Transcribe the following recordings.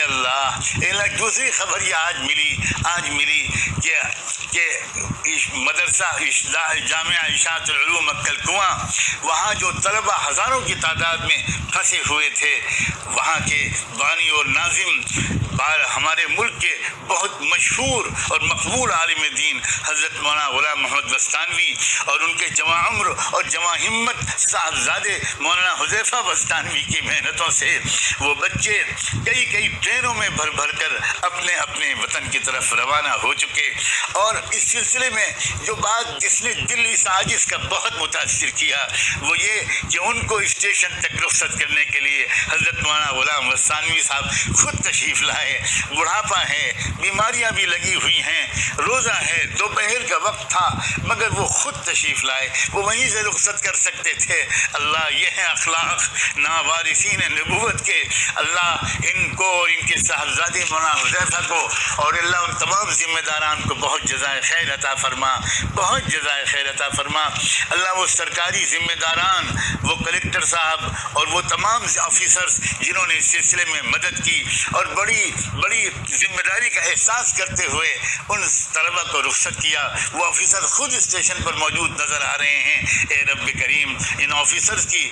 اللہ دوسری خبر یہ آج ملی کہ مدرسہ جامعہ اشاعت العلوم مکہ کنواں، وہاں جو طلبہ ہزاروں کی تعداد میں پھنسے ہوئے تھے، وہاں کے بانی اور ناظم ہمارے ملک کے بہت مشہور اور مقبول عالم دین حضرت مولانا غلام محمد بستانوی اور ان کے جواں عمر اور جواں ہمت صاحبزادے مولانا حذیفہ بستانوی کی محنتوں سے وہ بچے کئی ٹرینوں میں بھر کر اپنے وطن کی طرف روانہ ہو چکے۔ اور اس سلسلے میں جو بات جس نے دل اس عاجز کا بہت متاثر کیا وہ یہ کہ ان کو اسٹیشن تک رخصت کرنے کے لیے حضرت مولانا غلام بستانوی صاحب خود تشریف لائے۔ بڑھاپا ہے، بیماریاں بھی لگی ہوئی ہیں، روزہ ہے، دوپہر کا وقت تھا، مگر وہ خود تشریف لائے، وہ وہیں سے رخصت کر سکتے تھے۔ اللہ یہ ہے اخلاق ناوارثین نبوت کے۔ اللہ ان کو اور ان کے صاحبزادے مولانا حذیفہ کو اور اللہ ان تمام ذمہ داران کو بہت جزائے خیر عطا فرما، بہت جزائے خیر عطا فرما۔ اللہ وہ سرکاری ذمہ داران، وہ کلکٹر صاحب اور وہ تمام آفیسرز جنہوں نے اس سلسلے میں مدد کی اور بڑی ذمہ داری کا احساس کرتے ہوئے ان طلبہ کو رخصت کیا، وہ آفیسر خود اسٹیشن پر موجود نظر آ رہے ہیں۔ اے رب کریم ان آفیسرز کی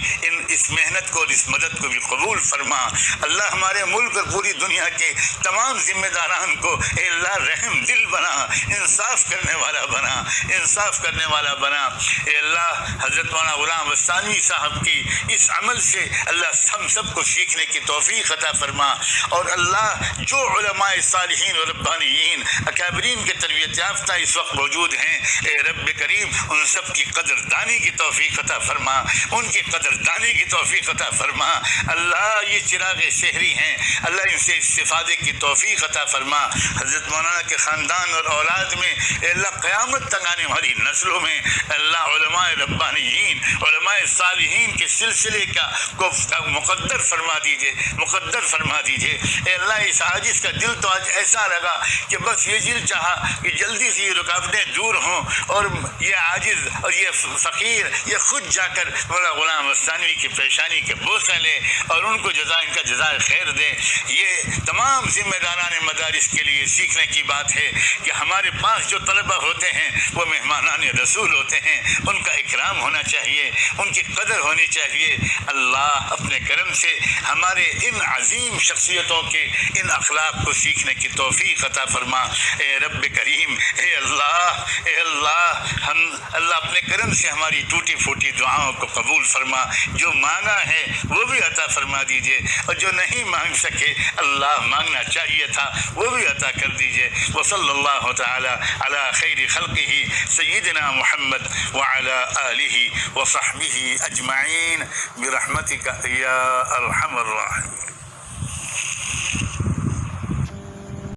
اس محنت کو اور اس مدد کو بھی قبول فرما۔ اللہ ہمارے ملک اور پوری دنیا کے تمام ذمہ داران کو اے اللہ رحم دل بنا، انصاف کرنے والا بنا، انصاف کرنے والا بنا۔ اے اللہ حضرت مولانا غلام بستانوی صاحب کی اس عمل سے اللہ ہم سب کو سیکھنے کی توفیق عطا فرما، اور اللہ جو علماء صالحین اور ربانیین اکابرین کے تربیت یافتہ اس وقت موجود ہیں، اے رب کریم ان سب کی قدردانی کی توفیق عطا فرما، ان کی قدردانی کی توفیق عطا فرما۔ اللہ یہ چراغ شہری ہیں، اللہ ان سے استفادے کی توفیق عطا فرما۔ حضرت مولانا کے خاندان اور اولاد میں اے اللہ قیامت تک آنے والی نسلوں میں اللہ علماء ربانیین علماء صالحین کے سلسلے کو مقدر فرما دیجئے، مقدر فرما دیجئے۔ اے اللہ اس عاجز کا دل تو آج ایسا لگا کہ بس یہ دل چاہا کہ جلدی سے یہ رکاوٹیں دور ہوں اور یہ عاجز اور یہ فقیر یہ خود جا کر مولانا غلام بستانوی کی پیشانی کے بوسہ لے اور ان کو ان کا جزائے خیر دے۔ یہ تمام ذمہ داران مدارس کے لیے سیکھنے کی بات ہے کہ ہمارے پاس جو طلبہ ہوتے ہیں وہ مہمانان رسول ہوتے ہیں، ان کا اکرام ہونا چاہیے، ان کی قدر ہونی چاہیے۔ اللہ اپنے کرم سے ہمارے ان عظیم شخصیتوں کے ان اخلاق کو سیکھنے کی توفیق عطا فرما۔ اے رب کریم اے اللہ ہم اللہ اپنے کرم سے ہماری ٹوٹی پھوٹی دعاؤں کو قبول فرما، جو مانگا ہے وہ بھی عطا فرما دیجئے، اور جو نہیں مانگ سکے اللہ مانگنا چاہیے تھا وہ بھی عطا کر دیجئے۔ وصلی اللہ تعالی علی خیر خلقہ سیدنا محمد وعلی آلہ وصحبہ اجمعین برحمتک یا ارحم الراحمین۔